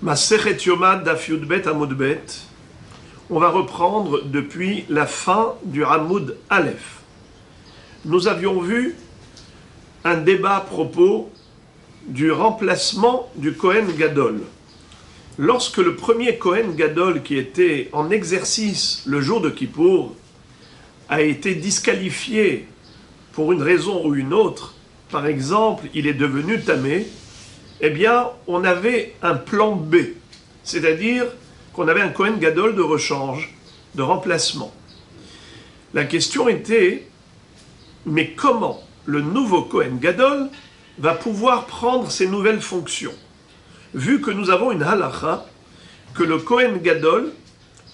Masechet Yoma Daf Yudbet Amud Bet. On va reprendre depuis la fin du Amud Aleph. Nous avions vu un débat à propos du remplacement du Kohen Gadol. Lorsque le premier Kohen Gadol qui était en exercice le jour de Kippour a été disqualifié pour une raison ou une autre, par exemple, il est devenu tamé, eh bien, on avait un plan B, c'est-à-dire qu'on avait un Kohen Gadol de rechange, de remplacement. La question était, mais comment le nouveau Kohen Gadol va pouvoir prendre ses nouvelles fonctions, vu que nous avons une halakha, que le Kohen Gadol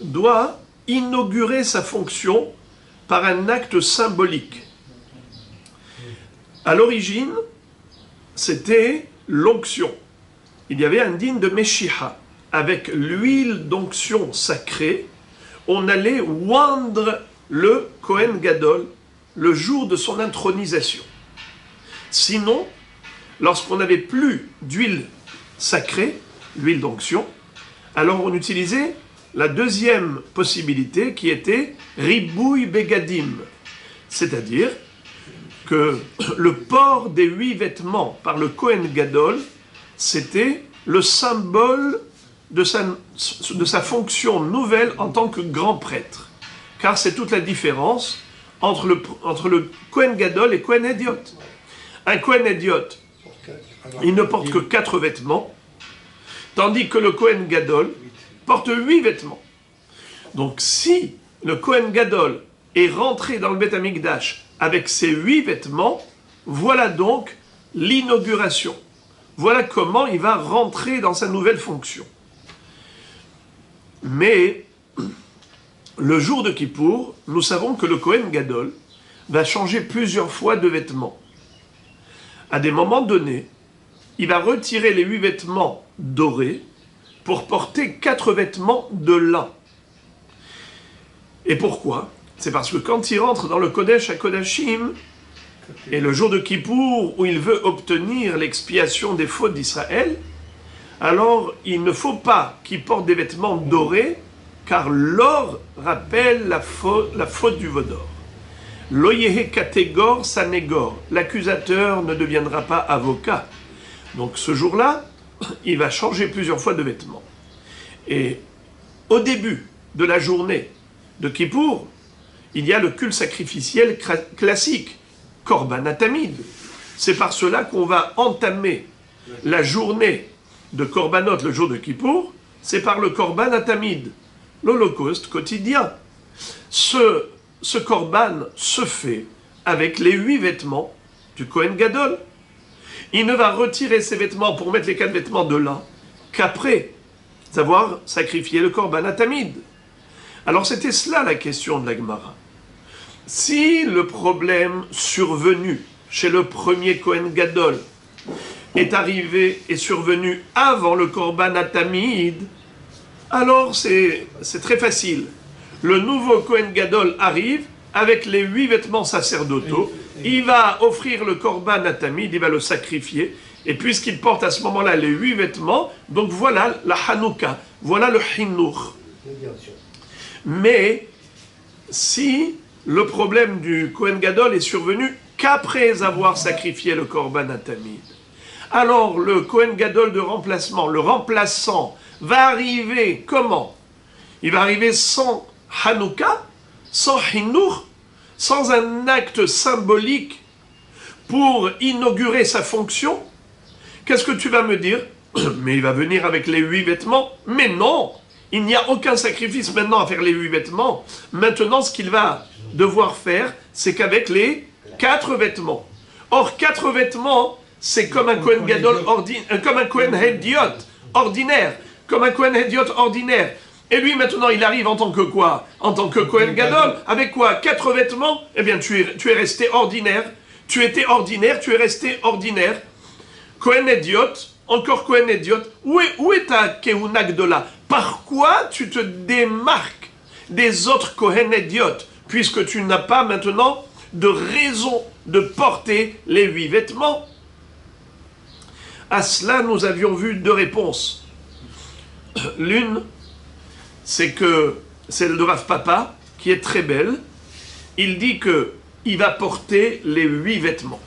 doit inaugurer sa fonction par un acte symbolique. À l'origine, c'était l'onction. Il y avait un digne de Meshicha. Avec l'huile d'onction sacrée, on allait oindre le Kohen Gadol le jour de son intronisation. Sinon, lorsqu'on n'avait plus d'huile sacrée, l'huile d'onction, alors on utilisait la deuxième possibilité qui était Ribouy Begadim, c'est-à-dire que le port des 8 vêtements par le Kohen Gadol, c'était le symbole de sa fonction nouvelle en tant que grand prêtre. Car c'est toute la différence entre le Kohen Gadol et Kohen Hédiot. Un Kohen Hédiot, il ne porte que 4 vêtements, tandis que le Kohen Gadol porte 8 vêtements. Donc si le Kohen Gadol est rentré dans le Beth Amikdash avec ses 8 vêtements, voilà donc l'inauguration. Voilà comment il va rentrer dans sa nouvelle fonction. Mais, le jour de Kippour, nous savons que le Kohen Gadol va changer plusieurs fois de vêtements. À des moments donnés, il va retirer les 8 vêtements dorés pour porter 4 vêtements de lin. Et pourquoi ? C'est parce que quand il rentre dans le Kodesh HaKodashim, et le jour de Kippour, où il veut obtenir l'expiation des fautes d'Israël, alors il ne faut pas qu'il porte des vêtements dorés, car l'or rappelle la faute du veau d'or. Loyehe kategor sanegor, l'accusateur ne deviendra pas avocat. Donc ce jour-là, il va changer plusieurs fois de vêtements. Et au début de la journée de Kippour, il y a le culte sacrificiel classique, Korban Atamid. C'est par cela qu'on va entamer la journée de Korbanot, le jour de Kippour, c'est par le Korban Atamid, l'holocauste quotidien. Ce Korban se fait avec les 8 vêtements du Kohen Gadol. Il ne va retirer ses vêtements pour mettre les 4 vêtements de lin qu'après avoir sacrifié le Korban Atamid. Alors c'était cela la question de la Gemara. Si le problème survenu chez le premier Kohen Gadol est survenu avant le Korban Atamid, alors c'est très facile. Le nouveau Kohen Gadol arrive avec les 8 vêtements sacerdotaux, il va offrir le Korban Atamid, il va le sacrifier, et puisqu'il porte à ce moment-là les 8 vêtements, donc voilà la Hanouka, voilà le Hinnour. Mais si le problème du Kohen Gadol est survenu qu'après avoir sacrifié le Korban Atamid, alors le Kohen Gadol de remplacement, le remplaçant, va arriver comment? Il va arriver sans Hanouka, sans Hinnour, sans un acte symbolique pour inaugurer sa fonction. Qu'est-ce que tu vas me dire? Mais il va venir avec les 8 vêtements. Mais non, il n'y a aucun sacrifice maintenant à faire les 8 vêtements. Maintenant, ce qu'il va devoir faire, c'est qu'avec les 4 vêtements. Or, 4 vêtements, c'est comme un Kohen Gadol comme un Kohen Hédiot ordinaire. Comme un Kohen Hédiot ordinaire. Et lui, maintenant, il arrive en tant que quoi? En tant que Kohen Gadol. Avec quoi? 4 vêtements? Eh bien, tu es resté ordinaire. Tu étais ordinaire, tu es resté ordinaire. Kohen Hédiot, encore Kohen Hédiot. Où est ta Kehuna Gdola? Par quoi tu te démarques des autres Kohen Hédiot, puisque tu n'as pas maintenant de raison de porter les 8 vêtements? À cela, nous avions vu 2 réponses. L'une, c'est que celle de Rav Papa, qui est très belle. Il dit que il va porter les 8 vêtements.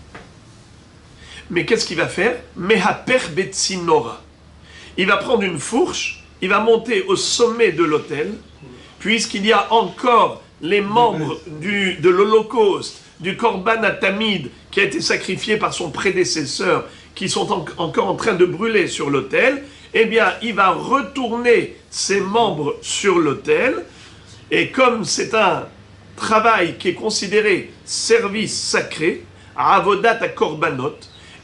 Mais qu'est-ce qu'il va faire? Mehaper betsinora. Il va prendre une fourche, il va monter au sommet de l'autel, puisqu'il y a encore les membres de l'Holocauste, du Korban Atamid, qui a été sacrifié par son prédécesseur, qui sont encore en train de brûler sur l'autel. Eh bien, il va retourner ses membres sur l'autel, et comme c'est un travail qui est considéré service sacré, avodat à korbanot,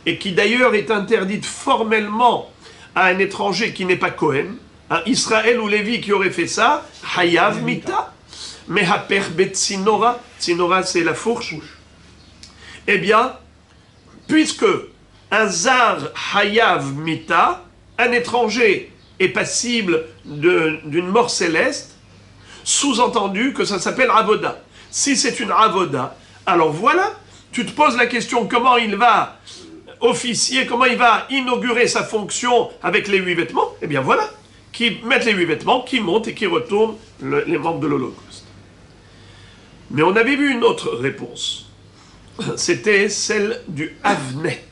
et qui d'ailleurs est interdite formellement à un étranger qui n'est pas Kohen, un Israël ou Lévi qui aurait fait ça, hayav mita, mehaper bet tsinora, tsinora c'est la fourche. Eh bien, puisque un zar hayav mita, un étranger est passible d'une mort céleste, sous-entendu que ça s'appelle avoda. Si c'est une avoda, alors voilà, tu te poses la question comment il va officier, comment il va inaugurer sa fonction avec les 8 vêtements. Eh bien voilà, qui mettent les 8 vêtements, qui montent et qui retournent les membres de l'Holocauste. Mais on avait vu une autre réponse. C'était celle du Havnet,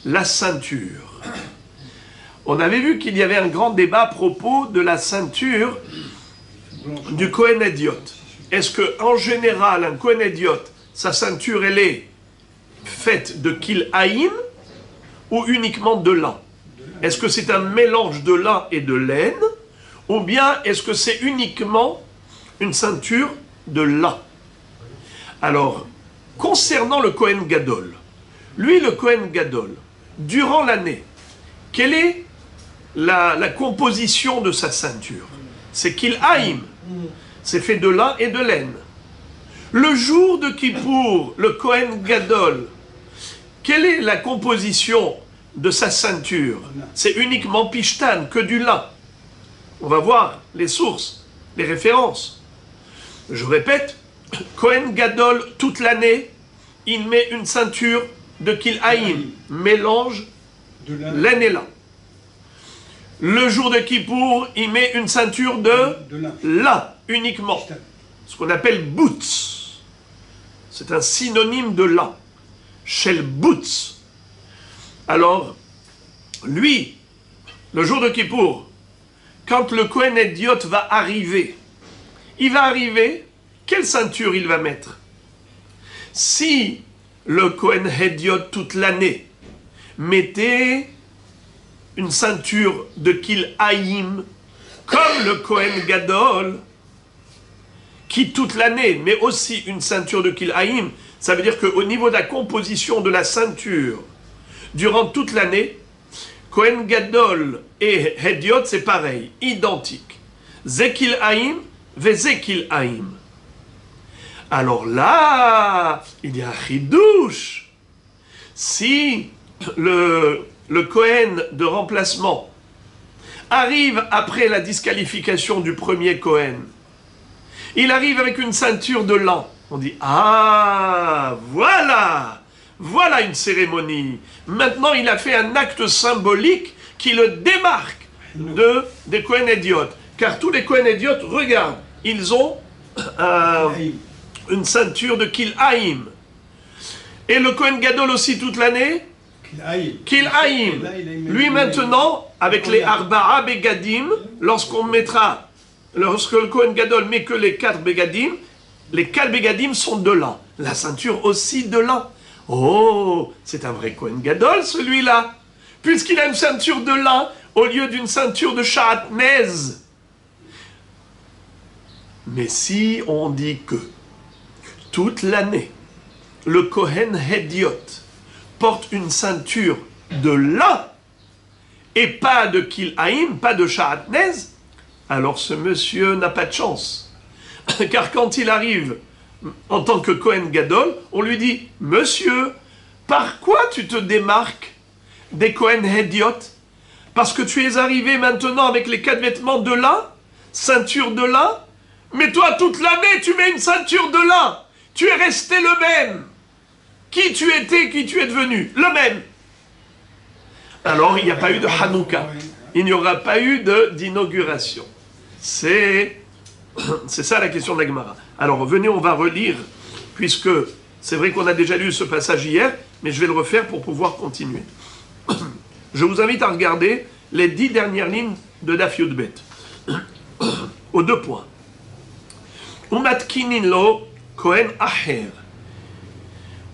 la ceinture. On avait vu qu'il y avait un grand débat à propos de la ceinture du Kohen Hédiot. Est-ce qu'en général, un Kohen Hédiot, sa ceinture, elle est faite de kilhaïm ou uniquement de lin? Est-ce que c'est un mélange de lin et de laine, ou bien est-ce que c'est uniquement une ceinture de lin? Alors, concernant le Kohen Gadol, lui, le Kohen Gadol, durant l'année, quelle est la composition de sa ceinture? C'est kilhaïm, c'est fait de lin et de laine. Le jour de Kippour, le Kohen Gadol, quelle est la composition de sa ceinture? C'est uniquement pishtan, que du lin. On va voir les sources, les références. Je répète, Kohen Gadol, toute l'année, il met une ceinture de kilhaïm, mélange laine et lin. Le jour de Kippour, il met une ceinture de lin, uniquement. Ce qu'on appelle boots. C'est un synonyme de lin. Shel boots. Alors, lui, le jour de Kippour, quand le Kohen Hédiot va arriver, quelle ceinture il va mettre? Si le Kohen Hédiot toute l'année mettait une ceinture de kilhaïm, comme le Kohen Gadol, qui toute l'année met aussi une ceinture de kilhaïm, ça veut dire qu'au niveau de la composition de la ceinture, durant toute l'année, Kohen Gadol et Hédiot, c'est pareil, identique. Zekilhaïm, vezekilhaïm. Alors là, il y a un chidouche. Si le Kohen de remplacement arrive après la disqualification du premier Kohen, il arrive avec une ceinture de lin. On dit, ah, voilà une cérémonie. Maintenant, il a fait un acte symbolique qui le démarque des Kohen Hédiot. Car tous les Kohen Hédiot, regarde, ils ont une ceinture de kilhaïm. Et le Kohen Gadol aussi toute l'année, kilhaïm. Lui maintenant, avec les arba'a begadim, lorsque le Kohen Gadol met que les 4 begadim, les 4 begadim sont de lin. La ceinture aussi de lin. Oh, c'est un vrai Kohen Gadol celui-là, puisqu'il a une ceinture de lin au lieu d'une ceinture de sha'atnez. Mais si on dit que toute l'année, le Kohen Hédiot porte une ceinture de lin et pas de kilhaïm, pas de sha'atnez, alors ce monsieur n'a pas de chance. Car quand il arrive en tant que Kohen Gadol, on lui dit « Monsieur, par quoi tu te démarques des Kohen Hédiot? Parce que tu es arrivé maintenant avec les 4 vêtements de lin, ceinture de lin, mais toi toute l'année tu mets une ceinture de lin. Tu es resté le même. Qui tu étais, qui tu es devenu, le même. » Alors il n'y a pas eu de Hanouka. Il il n'y aura pas eu d'inauguration. C'est ça la question de la Gemara. Alors venez, on va relire, puisque c'est vrai qu'on a déjà lu ce passage hier, mais je vais le refaire pour pouvoir continuer. Je vous invite à regarder les 10 dernières lignes de Daf Yudbet. Aux 2 points. Umatkinin lo Kohen Acher.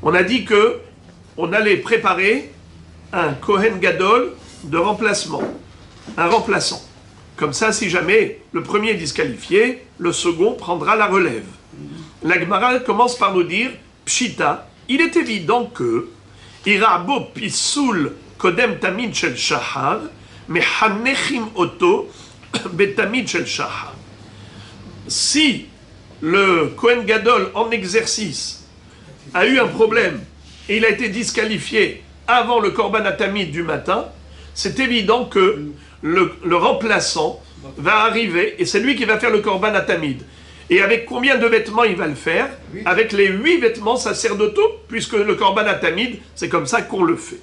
On a dit que on allait préparer un Kohen Gadol de remplacement, un remplaçant. Comme ça, si jamais le premier est disqualifié, le second prendra la relève. La Gemara commence par nous dire, Pshita, il est évident que Irabo Pisoul Kodem Tamid Shel Shahar, Mehanechim Oto Betamid Shel Shahar. Si le Kohen Gadol en exercice a eu un problème et il a été disqualifié avant le Korban Atamid du matin, c'est évident que le remplaçant va arriver et c'est lui qui va faire le Korban Atamid. Et avec combien de vêtements il va le faire? Avec les 8 vêtements sacerdotaux, puisque le Korban Atamid, c'est comme ça qu'on le fait.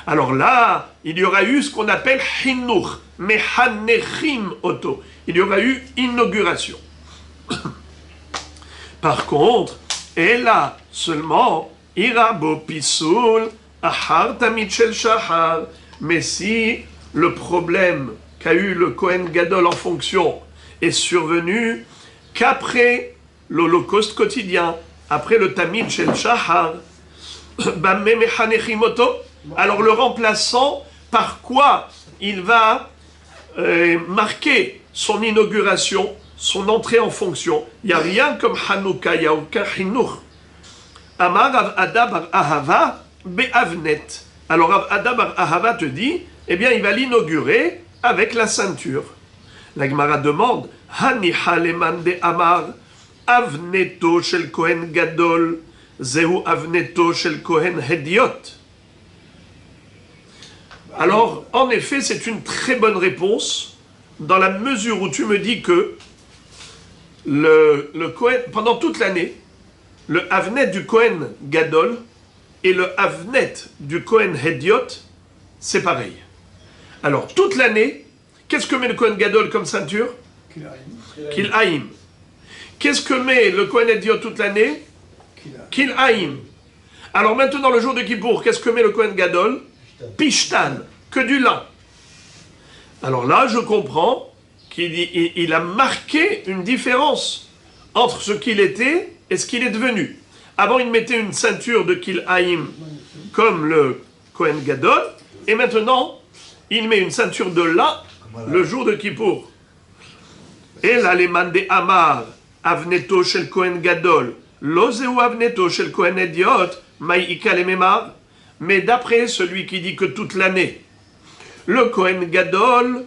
Alors là, il y aura eu ce qu'on appelle Hinur, Mehanechim Oto. Il y aura eu inauguration. Par contre, et là seulement, Irabo Pisoul, Ahar Tamid Shel Shahar. Mais si le problème qu'a eu le Kohen Gadol en fonction est survenu qu'après l'Holocauste quotidien, après le Tamid Shel Shahar, alors le remplaçant, par quoi il va marquer son inauguration, son entrée en fonction? Il n'y a rien comme Hanouka, il n'y a aucun Hinur. Amar Rav Ada bar Ahava be'avnet. Alors Rav Ada bar Ahava te dit, eh bien il va l'inaugurer avec la ceinture. La Gemara demande, Haniha leman de Amar, avneto shel Kohen Gadol, zehu avneto shel Kohen Hediot. Alors, en effet, c'est une très bonne réponse, dans la mesure où tu me dis que le Kohen, pendant toute l'année, le Avnet du Kohen Gadol et le Avnet du Kohen Hediot, c'est pareil. Alors, toute l'année, qu'est-ce que met le Kohen Gadol comme ceinture? Kil'aim. Qu'est-ce que met le Kohen Hediot toute l'année? Kil'aim. Alors maintenant, le jour de Kippour, qu'est-ce que met le Kohen Gadol? Pishtan, que du lin. Alors là, je comprends qu'il a marqué une différence entre ce qu'il était et ce qu'il est devenu. Avant, il mettait une ceinture de Kil'aim comme le Kohen Gadol, et maintenant, il met une ceinture de lin le jour de Kippour. Et là, les mandé Amar, Avneto shel Kohen Gadol, Lozeu Avneto shel Kohen Hediot, Maïika le Memar. Mais d'après celui qui dit que toute l'année, le Kohen Gadol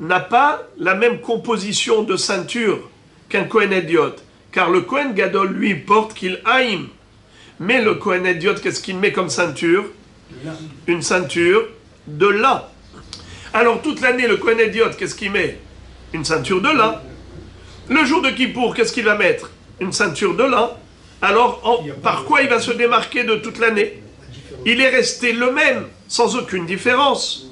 n'a pas la même composition de ceinture qu'un Kohen Hediot. Car le Kohen Gadol, lui, porte Kil'aim. Mais le Kohen Hediot, qu'est-ce qu'il met comme ceinture? Une ceinture de lin. Alors toute l'année, le Kohen Hediot, qu'est-ce qu'il met? Une ceinture de lin. Le jour de Kippour, qu'est-ce qu'il va mettre? Une ceinture de lin. Alors, par quoi il va se démarquer de toute l'année? Il est resté le même, sans aucune différence.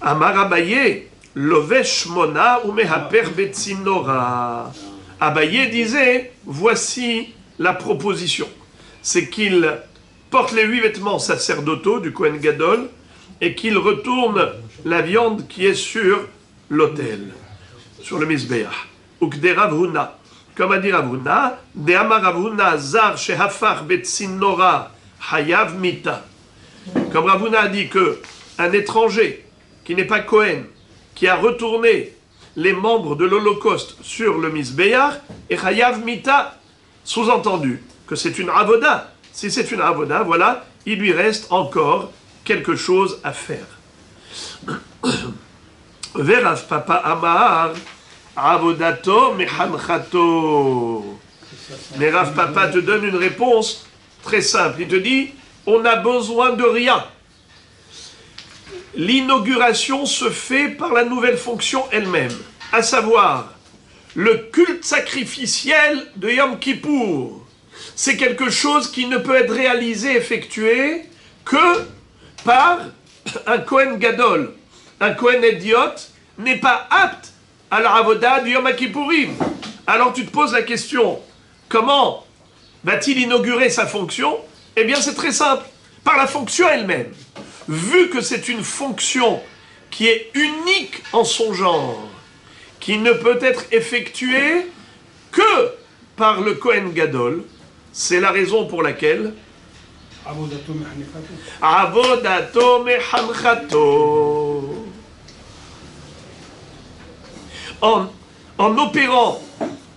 Amar Abaye, Lovesh Mona ou Mehaper Betsinora. Abaye disait, voici la proposition. C'est qu'il porte les 8 vêtements sacerdotaux du Kohen Gadol et qu'il retourne la viande qui est sur l'autel, sur le Mizbeach. Ukde Rav Huna. Comme a dit Rav Huna, De Amar Rav Huna, Zar Shehafar Betsinora. Hayav Mita. Comme Rav Huna a dit que un étranger qui n'est pas Kohen, qui a retourné les membres de l'Holocauste sur le Mizbeach, et Hayav Mita, sous-entendu que c'est une avoda. Si c'est une avoda, voilà, il lui reste encore quelque chose à faire. Verav Papa Amar, avodato mechanchato. Mais Rav Papa te donne une réponse très simple, il te dit, on n'a besoin de rien. L'inauguration se fait par la nouvelle fonction elle-même, à savoir, le culte sacrificiel de Yom Kippour. C'est quelque chose qui ne peut être réalisé, effectué, que par un Kohen Gadol. un Kohen Hédiot n'est pas apte à la Avoda du Yom Kippourim. Alors tu te poses la question, comment va-t-il inaugurer sa fonction? Eh bien c'est très simple, par la fonction elle-même. Vu que c'est une fonction qui est unique en son genre, qui ne peut être effectuée que par le Kohen Gadol, c'est la raison pour laquelle Avodato mechanchato. En opérant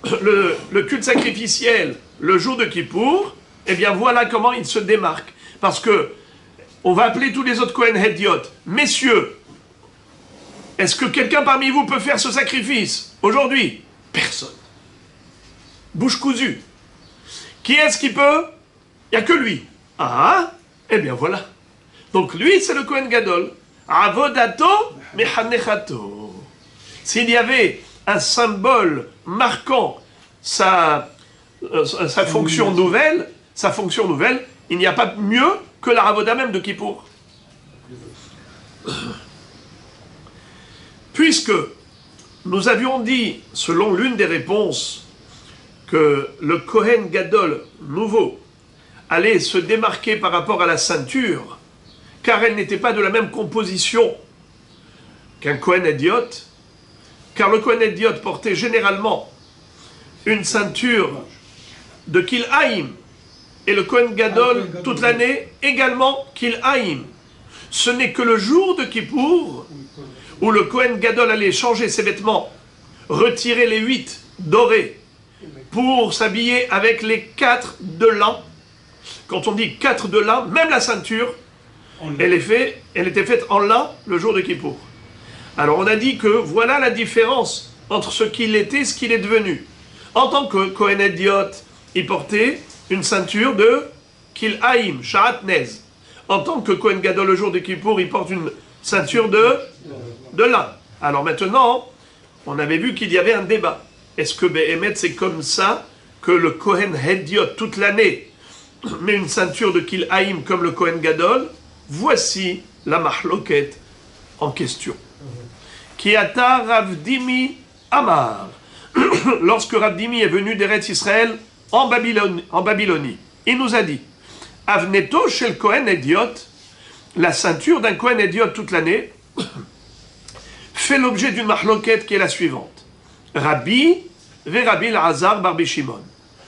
le culte sacrificiel le jour de Kippour, eh bien voilà comment il se démarque. Parce que on va appeler tous les autres Kohen Hédiot. Messieurs, est-ce que quelqu'un parmi vous peut faire ce sacrifice aujourd'hui? Personne. Bouche cousue. Qui est-ce qui peut? Il n'y a que lui. Ah, eh bien voilà. Donc lui, c'est le Kohen Gadol. Avodato mechanechato. S'il y avait un symbole marquant sa fonction nouvelle, il n'y a pas mieux que la Avoda même de Kippour. Puisque nous avions dit, selon l'une des réponses, que le Kohen Gadol nouveau allait se démarquer par rapport à la ceinture, car elle n'était pas de la même composition qu'un Kohen Hédiot, car le Kohen Hédiot portait généralement une ceinture de Kil'aïm, et le Kohen Gadol, toute l'année, également Kil'aïm. Ce n'est que le jour de Kippour, où le Kohen Gadol allait changer ses vêtements, retirer les 8 dorés, pour s'habiller avec les 4 de lin. Quand on dit 4 de lin, même la ceinture, elle était faite en lin le jour de Kippour. Alors on a dit que voilà la différence entre ce qu'il était et ce qu'il est devenu. En tant que Kohen Hédiot, il portait une ceinture de Kil'aïm, Sha'atnez. En tant que Kohen Gadol le jour de Kippour, il porte une ceinture de lin. Alors maintenant, on avait vu qu'il y avait un débat. Est-ce que Béhémet, c'est comme ça que le Kohen Hédiot toute l'année met une ceinture de Kil'aïm comme le Kohen Gadol? Voici la mahloket en question. Kiata Rav Dimi Amar. Lorsque Rav Dimi est venu d'Eretz Israël en Babylonie, il nous a dit Avneto chez le Kohen Hédiot, la ceinture d'un Kohen Hédiot toute l'année, fait l'objet d'une mahloket qui est la suivante. Rabbi ve Rabbi Elazar bar Shimon.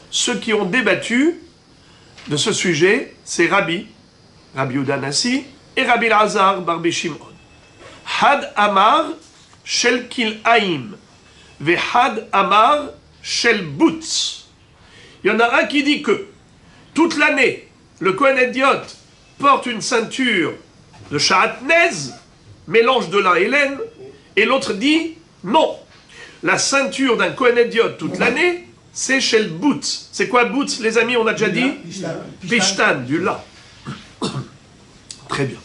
Ceux qui ont débattu de ce sujet, c'est Rabbi Yehuda Nassi et Rabbi Elazar bar Shimon. Had Amar shel Kil'aïm ve Had Amar shel Butz. Il y en a un qui dit que toute l'année, le Kohen Hédiot porte une ceinture de Sha'atnez, mélange de lin et laine, et l'autre dit non. La ceinture d'un Kohen Hédiot toute l'année, c'est chez le Butz. C'est quoi Butz, les amis? On a déjà dit Pishtan, du lin. Très bien.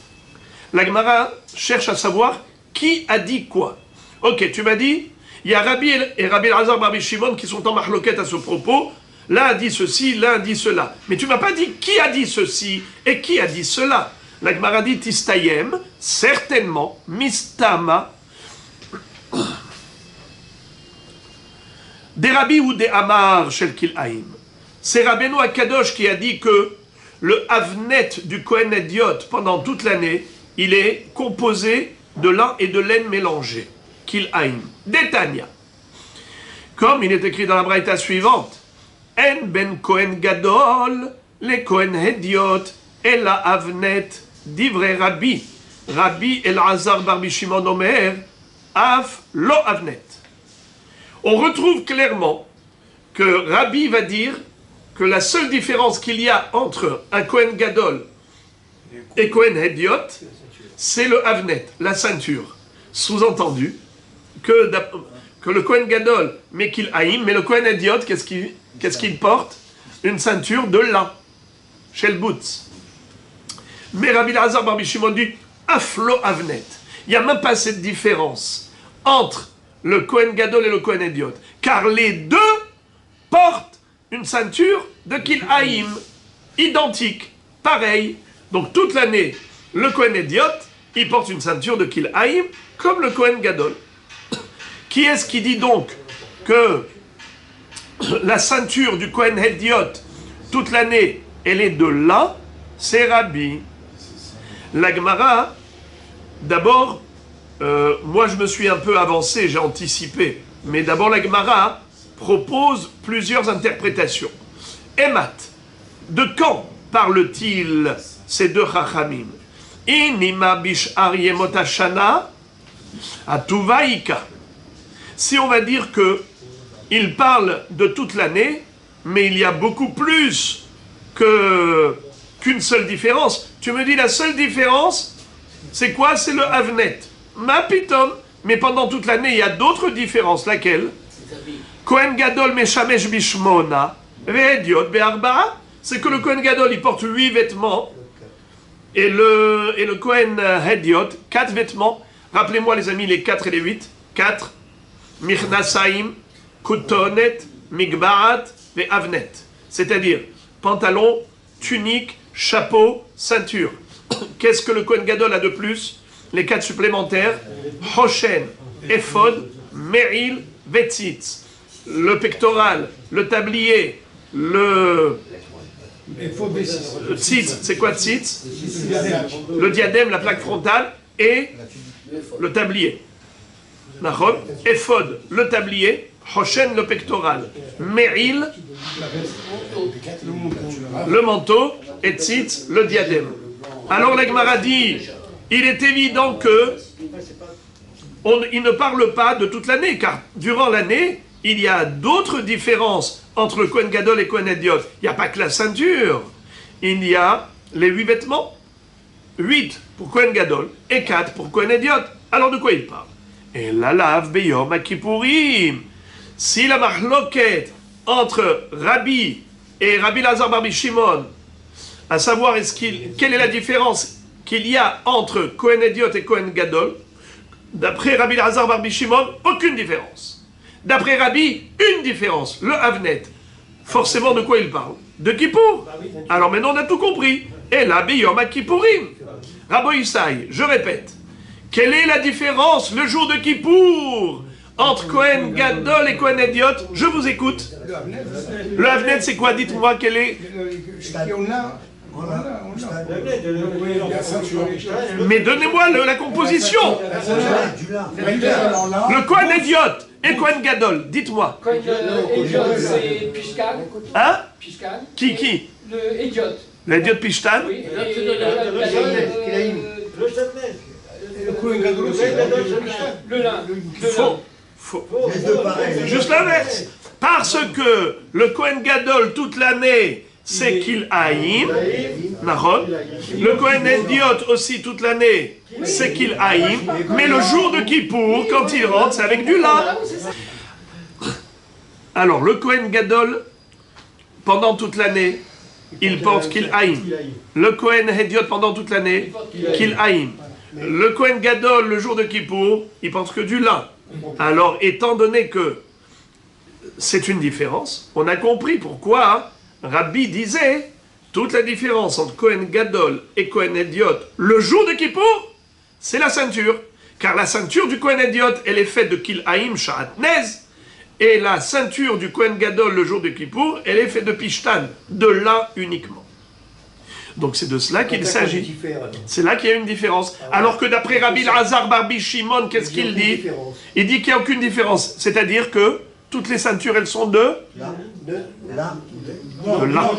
La Gemara cherche à savoir qui a dit quoi. Ok, tu m'as dit, il y a Rabbi et Rabbi Elazar bar Shimon qui sont en mahloket à ce propos. L'un a dit ceci, l'un a dit cela. Mais tu m'as pas dit qui a dit ceci et qui a dit cela. La Gemara dit Tistayem, certainement, Mistama, des Rabbi ou des Amar shel Kil'aïm. C'est Rabbeinu Akadosh qui a dit que le Avnet du Kohen Hédiot pendant toute l'année, il est composé de lin et de laine mélangés. Kil'aïm. Détania. Comme il est écrit dans la braïta suivante, En ben Kohen Gadol, les Kohen Hédiot, et la Avnet, d'Ivre Rabbi. Rabbi Elazar bar Shimon Omer, Av lo Avnet. On retrouve clairement que Rabbi va dire que la seule différence qu'il y a entre un Kohen Gadol et Kohen Hédiot, c'est le Avnet, la ceinture. Sous-entendu que le Kohen Gadol met Kil'aïm, mais le Kohen Hédiot, qu'est-ce qu'il porte? Une ceinture de lin, chez le Butz. Mais Rabbi Elazar bar Shimon dit Aflo Avnet. Il n'y a même pas cette différence entre le Kohen Gadol et le Kohen Hédiot, car les deux portent une ceinture de Kil'aïm, identique, pareil. Donc toute l'année, le Kohen Hédiot il porte une ceinture de Kil'aim, comme le Kohen Gadol. Qui est-ce qui dit donc que la ceinture du Kohen Hédiot, toute l'année, elle est de lin? C'est Rabbi. La Gemara, d'abord, moi je me suis un peu avancé, j'ai anticipé, mais d'abord la Gemara propose plusieurs interprétations. Emat, de quand parle-t-il ces deux Chachamim? Inima bish'ar yemot hashana atuvaika. Si on va dire que il parle de toute l'année, mais il y a beaucoup plus qu'une seule différence. Tu me dis la seule différence, c'est quoi? C'est le Avnet. Ma pitom. Mais pendant toute l'année, il y a d'autres différences. Laquelle? Kohen Gadol meshamesh bishmona ve'ediot be'arba'a. C'est que le Kohen Gadol, il porte 8 vêtements. Et le Kohen Hédiot, 4 vêtements. Rappelez-moi les amis, les 4 et les 8. 4. Mirnasaim, Kutonet, Migbaat et Avnet. C'est-à-dire pantalon, tunique, chapeau, ceinture. Qu'est-ce que le Kohen Gadol a de plus? Les 4 supplémentaires. Hoshen, Ephod, Meril, Vetzitz. Le pectoral, le tablier, le tzitz, c'est quoi tzitz? Le diadème, la plaque frontale et le tablier. Nahon, Ephod, le tablier, Hoshen, le pectoral, Meril, le manteau, et Tzitz, le diadème. Alors la Gemara dit, il est évident que il ne parle pas de toute l'année, car durant l'année, il y a d'autres différences entre le Kohen Gadol et Kohen Hédiot. Il n'y a pas que la ceinture, il y a les 8 vêtements. 8 pour Kohen Gadol et 4 pour Kohen Hédiot. Alors de quoi il parle? Et la lave beyom Kippourim. Si la mahloket entre Rabbi et Rabbi Lazar Barbi Shimon, à savoir quelle est la différence qu'il y a entre Kohen Hédiot et Kohen Gadol, d'après Rabbi Lazar Barbi Shimon, aucune différence. D'après Rabbi, une différence, le Avnet. Forcément, de quoi il parle? De Kippour. Alors maintenant, on a tout compris. Et la beyom Kippourim. Rabbi Issaï, je répète. Quelle est la différence le jour de Kippour entre Kohen Gadol et Kohen Hédiot? Je vous écoute. Le Avnet, c'est quoi? Dites-moi quel est. Mais donnez-moi la composition. Le Kohen Hédiot et Kohen Gadol, dites-moi. Kohen Hédiot, c'est Pishkan. Hein? Pishkan. Qui? Le Hédiot. Le Hédiot Pishtan? Oui. Le lin. Faux. Juste l'inverse. Parce que le Kohen Gadol, toute l'année, c'est qu'il haïm. Nahon. Le Kohen Hédiot aussi, toute l'année, c'est qu'il haïm. Mais le jour de Kippour, quand il rentre, c'est avec du lin. Alors, le Kohen Gadol, pendant toute l'année, il porte qu'il haïm. Le Kohen Hédiot, pendant toute l'année, qu'il haïm. Le Kohen Gadol, le jour de Kippour, il porte que du lin. Alors, étant donné que c'est une différence, on a compris pourquoi Rabbi disait toute la différence entre Kohen Gadol et Kohen Hédiot le jour de Kippour, c'est la ceinture. Car la ceinture du Kohen Hédiot, elle est faite de Kil'aim Sha'atnez, et la ceinture du Kohen Gadol le jour de Kippour, elle est faite de Pishtan, de lin uniquement. Donc c'est de cela qu'il s'agit. C'est là qu'il y a une différence. Alors que d'après Rabbi Lazar Barbi Shimon, qu'est-ce qu'il dit? Il dit qu'il n'y a aucune différence. C'est-à-dire que toutes les ceintures, elles sont de lin.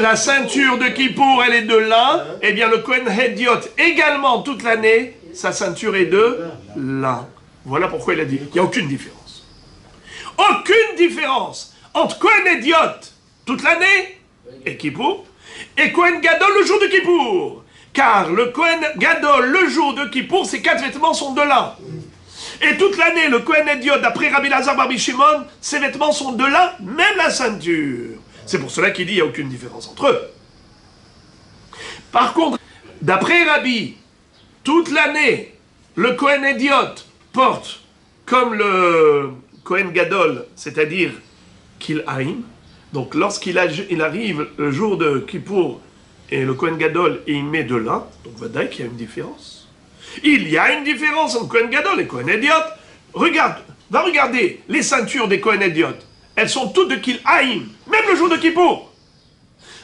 La ceinture de Kippour, elle est de lin. Eh bien, le Kohen Hédiot, également toute l'année, sa ceinture est de lin. Voilà pourquoi il a dit. Il n'y a aucune différence. Aucune différence entre Kohen Hédiot toute l'année et Kippour, et Kohen Gadol le jour de Kippour. Car le Kohen Gadol le jour de Kippour, ses 4 vêtements sont de lin. Et toute l'année, le Kohen Hédiot, d'après Rabbi Lazar Barbi Shimon, ses vêtements sont de lin, même la ceinture. C'est pour cela qu'il dit qu'il n'y a aucune différence entre eux. Par contre, d'après Rabbi, toute l'année, le Kohen Hédiot porte comme le Kohen Gadol, c'est-à-dire qu'il haïm. Donc lorsqu'il arrive le jour de Kippour, et le Kohen Gadol, et il met de lin, donc vadaï qu'il y a une différence. Il y a une différence entre Kohen Gadol et Kohen Ediot. Regarde, va regarder les ceintures des Kohen Ediot. Elles sont toutes de Kil'aïm, même le jour de Kippour.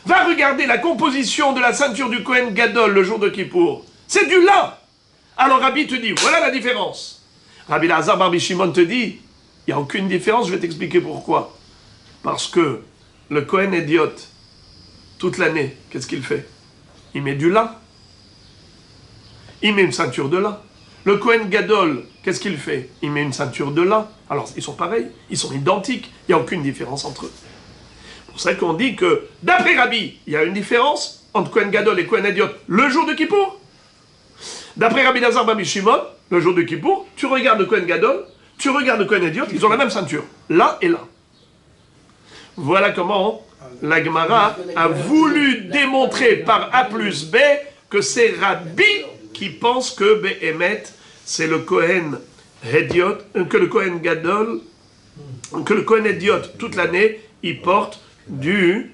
Va regarder la composition de la ceinture du Kohen Gadol le jour de Kippour. C'est du lin. Alors Rabbi te dit, voilà la différence. Rabbi Lazar Barbi Shimon te dit, il n'y a aucune différence, je vais t'expliquer pourquoi. Parce que le Kohen Ediot, toute l'année, qu'est-ce qu'il fait? Il met du lin. Il met une ceinture de lin. Le Kohen Gadol, qu'est-ce qu'il fait? Il met une ceinture de lin. Alors, ils sont pareils, ils sont identiques, il n'y a aucune différence entre eux. C'est pour ça qu'on dit que, d'après Rabbi, il y a une différence entre Kohen Gadol et Kohen Ediot le jour de Kippour. D'après Rabbi Lazar Barbi Shimon, le jour de Kippour, tu regardes le Kohen Gadol, tu regardes le Kohen Ediot, ils ont la même ceinture, l'un et l'un. Voilà comment la Gemara a voulu démontrer par A plus B que c'est Rabbi qui pense que Behemet, c'est le Kohen Ediot, que le Kohen Gadol, que le Kohen Ediot, toute l'année, il porte du...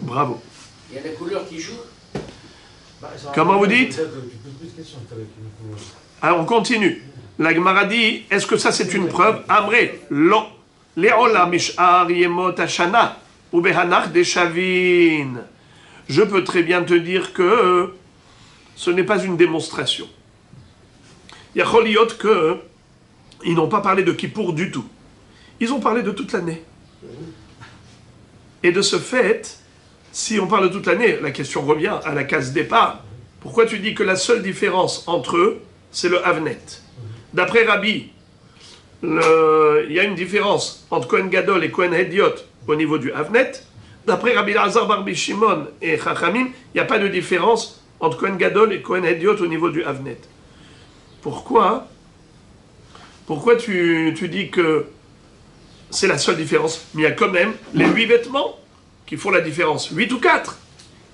Bravo. Il y a la couleur qui joue. Comment vous dites? Alors on continue. La Gemara dit, est-ce que ça c'est une preuve? Amré, lo. Le'ola mish'ar yemot hashana, ou behanach deshavin. Je peux très bien te dire que ce n'est pas une démonstration. Yachol yot que ils n'ont pas parlé de Kippour du tout. Ils ont parlé de toute l'année. Et de ce fait, si on parle de toute l'année, la question revient à la case départ. Pourquoi tu dis que la seule différence entre eux, c'est le Havnet? D'après Rabbi, il y a une différence entre Kohen Gadol et Kohen Ediot au niveau du Havnet. D'après Rabbi Lazar Barbi Shimon et Chachamim, il n'y a pas de différence entre Kohen Gadol et Kohen Ediot au niveau du Havnet. Pourquoi tu dis que c'est la seule différence? Mais il y a quand même les 8 vêtements qui font la différence. 8 ou 4.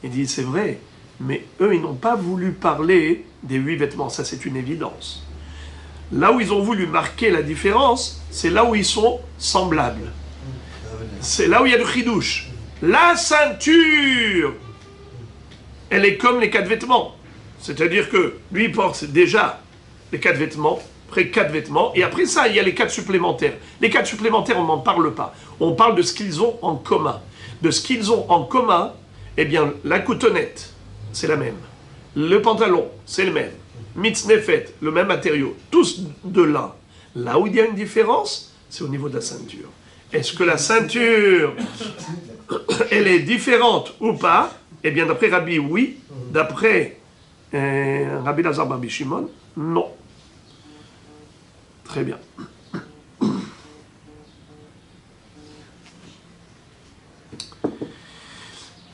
Il dit, c'est vrai, mais eux, ils n'ont pas voulu parler des 8 vêtements. Ça, c'est une évidence. Là où ils ont voulu marquer la différence, c'est là où ils sont semblables. C'est là où il y a du chidouche. La ceinture, elle est comme les 4 vêtements. C'est-à-dire que lui, il porte déjà les 4 vêtements, après 4 vêtements, et après ça, il y a les 4 supplémentaires. Les 4 supplémentaires, on n'en parle pas. On parle de ce qu'ils ont en commun. De ce qu'ils ont en commun, eh bien, la coutonnette, c'est la même. Le pantalon, c'est le même. Mitznefet, le même matériau. Tous de lin. Là où il y a une différence, c'est au niveau de la ceinture. Est-ce que la ceinture, elle est différente ou pas? Eh bien, d'après Rabbi, oui. D'après Rabbi Lazar Barbi Shimon, non. Très bien.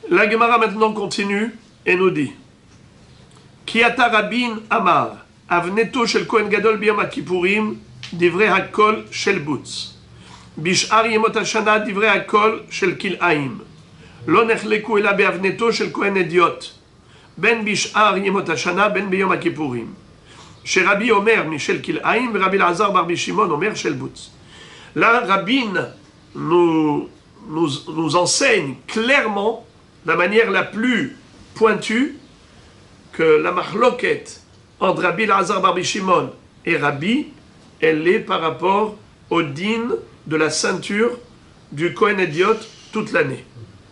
La Gemara maintenant continue et nous dit Kiata Rabin Amar Avneto shel Kohen Gadol biyom HaKippurim divrei hakol shel butz Bish'ar yemot hashana divrei hakol shel kil'aim Lo nechleku ela be'avneto shel Kohen Ediot Ben bish'ar yemot hashana ben biyom HaKippurim Sherabi Omer Michel Kil'aim Rabbi Lazar Barbi Shimon Omer shel butz. Là, Rabbin nous enseigne clairement, de la manière la plus pointue, que la marloquette entre Rabbi Lazar Barbi Shimon et Rabbi, elle est par rapport au din de la ceinture du Kohen Ediot toute l'année.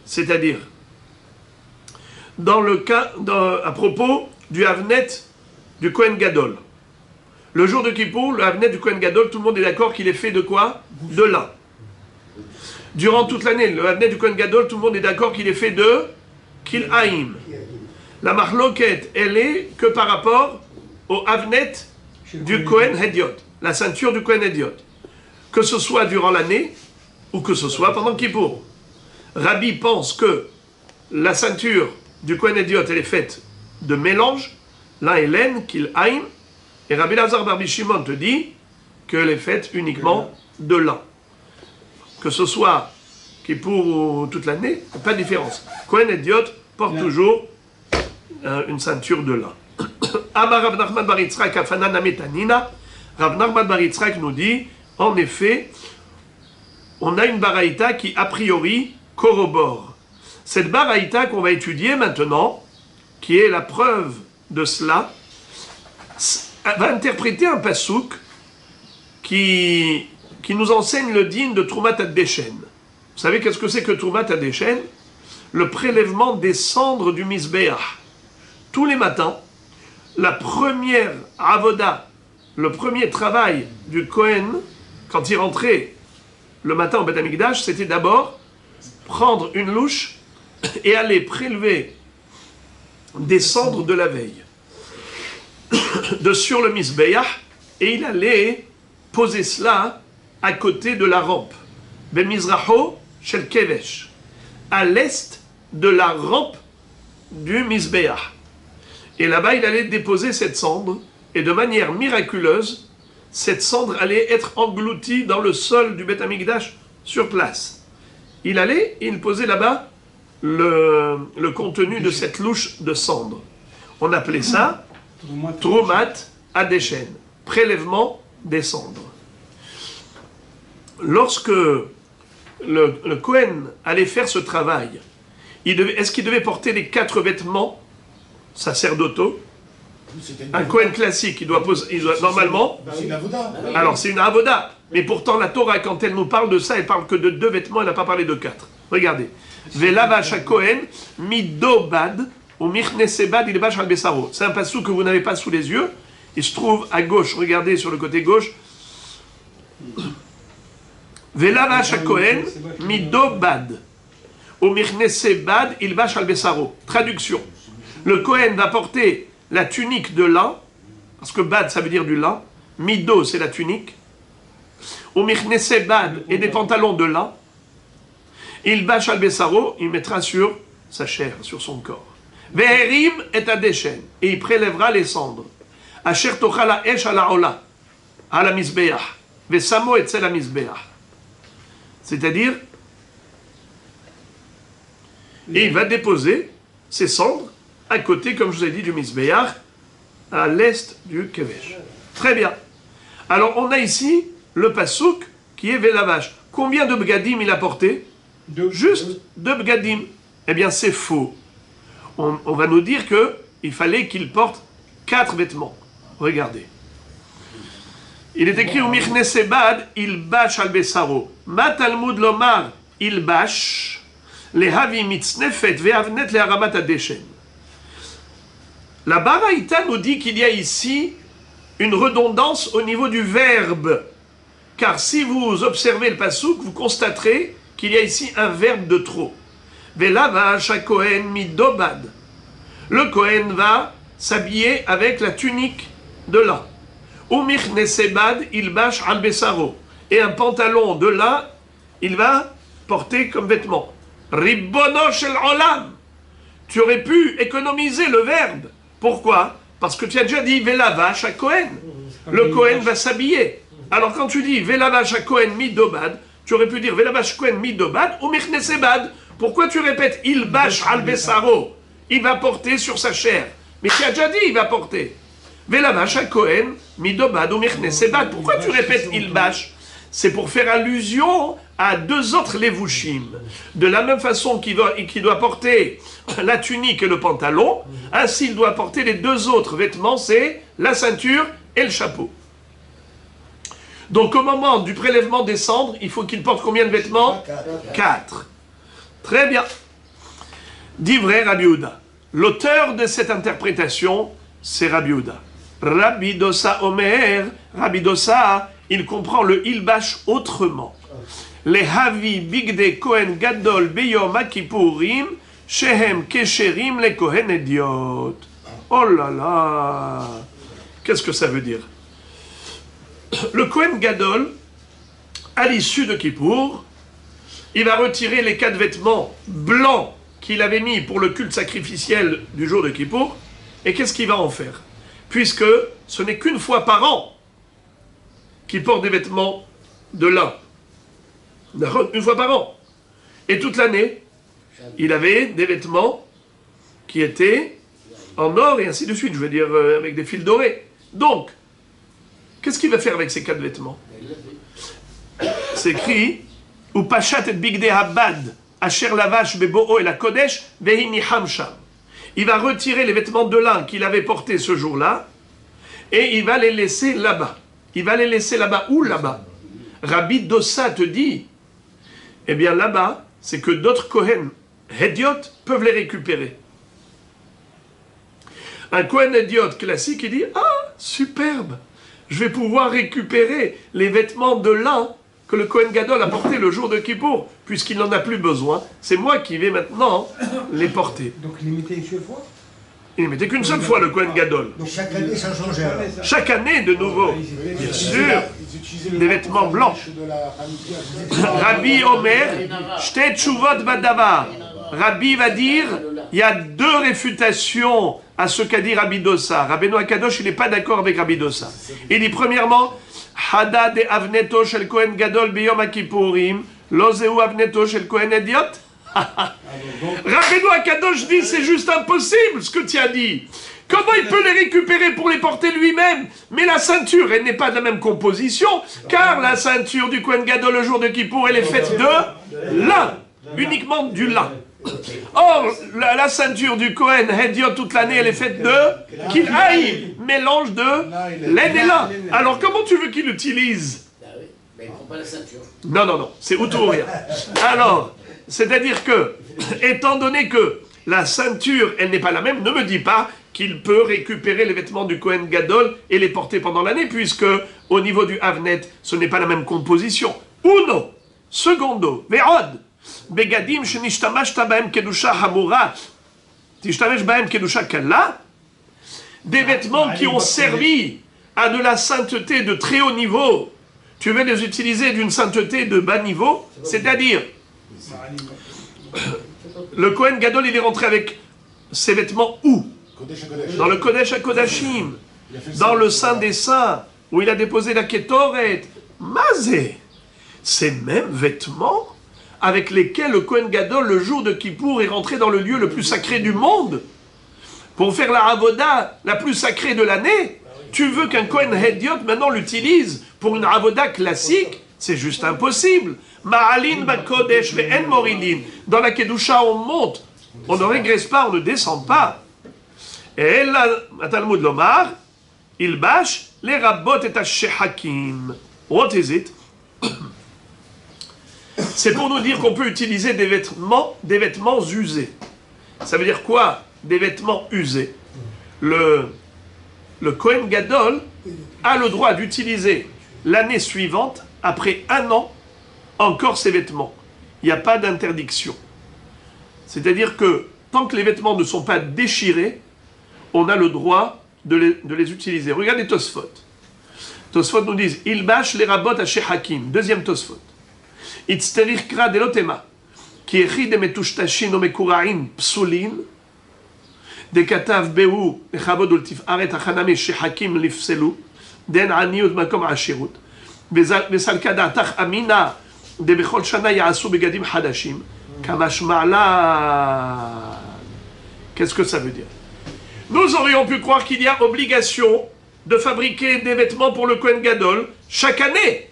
C'est-à-dire, dans le cas, à propos du Havnet du Kohen Gadol. Le jour de Kippour, le Havnet du Kohen Gadol, tout le monde est d'accord qu'il est fait de quoi? De lin. Durant toute l'année, le Havnet du Kohen Gadol, tout le monde est d'accord qu'il est fait de Kil'aim. La marloquette, elle est que par rapport au Havnet du Kohen Ediot, la ceinture du Kohen Ediot. Que ce soit durant l'année ou que ce soit pendant Kippour. Rabbi pense que la ceinture du Kohen Ediot, elle est faite de mélange, lin et laine, Kil'aim, et Rabbi Lazar Barbi Shimon te dit qu'elle est faite uniquement de lin. Que ce soit Kippour ou toute l'année, pas de différence. Kohen Ediot porte toujours une ceinture de lin. Amar Rav Nachman bar Yitzchak Afanan Ametanina. Rav Nachman bar Yitzchak nous dit, en effet, on a une baraïta qui a priori corrobore. Cette baraïta qu'on va étudier maintenant, qui est la preuve de cela, va interpréter un pasouk qui nous enseigne le digne de Troumat Adeshen. Vous savez qu'est-ce que c'est que Troumat Adeshen? Le prélèvement des cendres du Misbéach. Tous les matins, la première avoda, le premier travail du Kohen, quand il rentrait le matin au Beth Amikdash, c'était d'abord prendre une louche et aller prélever des cendres de la veille de sur le Misbéach, et il allait poser cela à côté de la rampe. Ben Mizraho shel Kevesh, à l'est de la rampe du Misbéach. Et là-bas, il allait déposer cette cendre, et de manière miraculeuse, cette cendre allait être engloutie dans le sol du Beth Amikdash sur place. Il allait et il posait là-bas le contenu de cette louche de cendre. On appelait ça Troumat Adeshen, prélèvement des cendres. Lorsque le Kohen allait faire ce travail, est-ce qu'il devait porter les 4 vêtements sacerdotaux? Un Kohen classique, il doit normalement... C'est une avoda. Alors c'est une avoda, mais pourtant la Torah, quand elle nous parle de ça, elle parle que de 2 vêtements, elle n'a pas parlé de 4. Regardez. Velavash ha-Kohen midobad ou michnesebad ilbash al-besaro. C'est un passou que vous n'avez pas sous les yeux. Il se trouve à gauche, regardez sur le côté gauche. Velavash ha-Kohen midobad ou michnesebad ilbash al-besaro. Traduction. Le Kohen va porter la tunique de lin, parce que bad ça veut dire du lin, mido c'est la tunique, ou michnesebad et des pantalons de lin. Il bâche al besaro, il mettra sur sa chair, sur son corps. Ve'erim et adeshen, et il prélèvera les cendres. Asher tochala esh ala ola, ala misbeach, ve'samo et la misbeach. C'est-à-dire, et il va déposer ses cendres à côté, comme je vous ai dit, du misbeach, à l'est du kevesh. Très bien. Alors, on a ici le pasouk qui est Velavash. Combien de bgadim il a porté? Juste 2 bgadim. Eh bien, c'est faux. On va nous dire qu'il fallait qu'il porte 4 vêtements. Regardez. Il est écrit au Michnesebad, il bâche al besaro. Ma Talmud lomar, il bâche. Les havi mitznefet ve'avnet le haramat adeshen. La Baraïta nous dit qu'il y a ici une redondance au niveau du verbe. Car si vous observez le pasouk, vous constaterez qu'il y a ici un verbe de trop. Velavash ha-Kohen midobad. Le Kohen va s'habiller avec la tunique de lin. Umichnesebad ilbash al besaro. Et un pantalon de lin, il va porter comme vêtement. Ribbono shel olam. Tu aurais pu économiser le verbe. Pourquoi? Parce que tu as déjà dit Velavash ha-Kohen. Le Kohen va s'habiller. Alors quand tu dis Velavash ha-Kohen midobad, tu aurais pu dire Velavash ha-Kohen midobad ou michnesebad. Pourquoi tu répètes il bâche al besaro? Il va porter sur sa chair. Mais tu as déjà dit il va porter. Velavash ha-Kohen midobad ou michnesebad. Pourquoi tu répètes il bâche? C'est pour faire allusion à 2 autres levushim. De la même façon qu'il doit porter la tunique et le pantalon, ainsi il doit porter les 2 autres vêtements, c'est la ceinture et le chapeau. Donc au moment du prélèvement des cendres, il faut qu'il porte combien de vêtements? 4. Très bien. Dit vrai Rabbi Yehuda. L'auteur de cette interprétation, c'est Rabbi Yehuda. Rabbi Dosa Omer, Rabbi Dosa, il comprend le ilbash autrement. Les havi bigde Kohen gadol beyom akipurim, shehem kesherim le Kohen ediot. Oh là là. Qu'est-ce que ça veut dire? Le Kohen gadol, à l'issue de Kippour, il va retirer les 4 vêtements blancs qu'il avait mis pour le culte sacrificiel du jour de Kippour, et qu'est-ce qu'il va en faire? Puisque ce n'est qu'une fois par an qu'il porte des vêtements de lin. Une fois par an. Et toute l'année, il avait des vêtements qui étaient en or et ainsi de suite, je veux dire avec des fils dorés. Donc, qu'est-ce qu'il va faire avec ces 4 vêtements? C'est écrit ou Pachat et Bigde Habad asher lavash bebo'o et la kodesh vehiniham sham. Il va retirer les vêtements de lin qu'il avait portés ce jour-là et il va les laisser là-bas. Il va les laisser là-bas. Où là-bas? Rabbi Dossa te dit, eh bien là-bas, c'est que d'autres Kohen Hédiot peuvent les récupérer. Un Kohen Hédiot classique, il dit, ah, superbe, je vais pouvoir récupérer les vêtements de lin que le Kohen Gadol a porté le jour de Kippour, puisqu'il n'en a plus besoin. C'est moi qui vais maintenant les porter. Donc il les mettait une seule fois? Il ne mettait qu'une seule fois le Kohen Gadol. Donc chaque année, ça changeait. Alors. Chaque année, de nouveau, bien sûr, des vêtements blancs. Rabbi Omer, Shte Tshuvot Badavar. Rabbi va dire, il y a deux réfutations à ce qu'a dit Rabbi Dossa. Rabbeinu Akadosh, il n'est pas d'accord avec Rabbi Dossa. Il dit premièrement, Hada de Avneto shel Kohen Gadol biyom HaKippurim, lo zeu Avneto shel Kohen Hédiot. Rabbeinu Akadosh dit, c'est juste impossible ce que tu as dit. Comment il peut les récupérer pour les porter lui-même? Mais la ceinture, elle n'est pas de la même composition, car la ceinture du Kohen Gadol le jour de Kippour, elle est faite de lin, uniquement du lin. Or, la ceinture du Kohen Hédiot toute l'année, elle est faite de Kilhaïm, mélange de laine et lin. Alors, comment tu veux qu'il l'utilise? Bah oui, mais il ne prend pas la ceinture. Non, c'est ou tout ou rien. Alors, c'est-à-dire que, étant donné que la ceinture, elle n'est pas la même, ne me dis pas qu'il peut récupérer les vêtements du Kohen Gadol et les porter pendant l'année, puisque au niveau du Havnet, ce n'est pas la même composition. Uno, secondo, ve'od, begadim shenishtamashta bahem kedusha hamurat, tishtamesh bahem kedusha kalla, des vêtements qui ont servi à de la sainteté de très haut niveau, tu veux les utiliser d'une sainteté de bas niveau, c'est-à-dire, le Kohen Gadol, il est rentré avec ses vêtements où? Dans le Kodesh HaKodashim, dans le Saint des Saints, où il a déposé la Ketoret, Mazé, ces mêmes vêtements avec lesquels le Kohen Gadol, le jour de Kippour, est rentré dans le lieu le plus sacré du monde, pour faire la Avoda la plus sacrée de l'année. Tu veux qu'un Kohen Hédiot maintenant l'utilise pour une Avoda classique? C'est juste impossible. Ma'alin Bakodesh ve'en moridin. Dans la Kedusha, on monte, on ne régresse pas, on ne descend pas. Et là, Talmud Lomar, il bâche les rabbot et shehakim. What is it? C'est pour nous dire qu'on peut utiliser des vêtements usés. Ça veut dire quoi? Des vêtements usés. Le Kohen Gadol a le droit d'utiliser l'année suivante, après un an, encore ses vêtements. Il n'y a pas d'interdiction. C'est-à-dire que tant que les vêtements ne sont pas déchirés, on a le droit de les utiliser. Regardez Tosfot. Tosfot nous disent, il bâche les rabbot à Shehakim. Deuxième Tosfot. Itzterich kra delotema. Ki echi de metushtashin o mekura'in psulin. De katav behu echabod ultif aret achaname Shehakim lifselu. Den aniut makom ashirut. Vesal kadatach amina. De bechol shana ya'asu begadim hadashim. Kamash ma'la. Qu'est-ce que ça veut dire? Nous aurions pu croire qu'il y a obligation de fabriquer des vêtements pour le Kohen Gadol chaque année.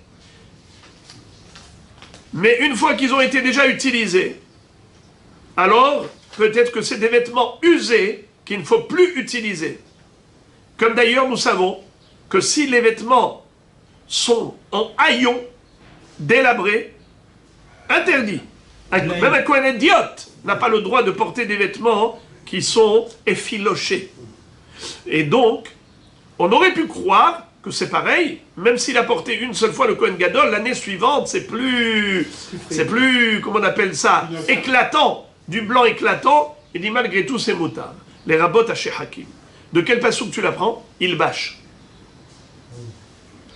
Mais une fois qu'ils ont été déjà utilisés, alors peut-être que c'est des vêtements usés qu'il ne faut plus utiliser. Comme d'ailleurs nous savons que si les vêtements sont en haillons, délabrés, interdits. Même un Kohen Hédiot n'a pas le droit de porter des vêtements qui sont effilochés. Et donc, on aurait pu croire que c'est pareil, même s'il a porté une seule fois le Kohen Gadol, l'année suivante, c'est plus, comment on appelle ça, éclatant, du blanc éclatant, il dit malgré tout c'est moutarde. Les rabbot à Shehakim. De quel passouk tu l'apprends? Il bâche.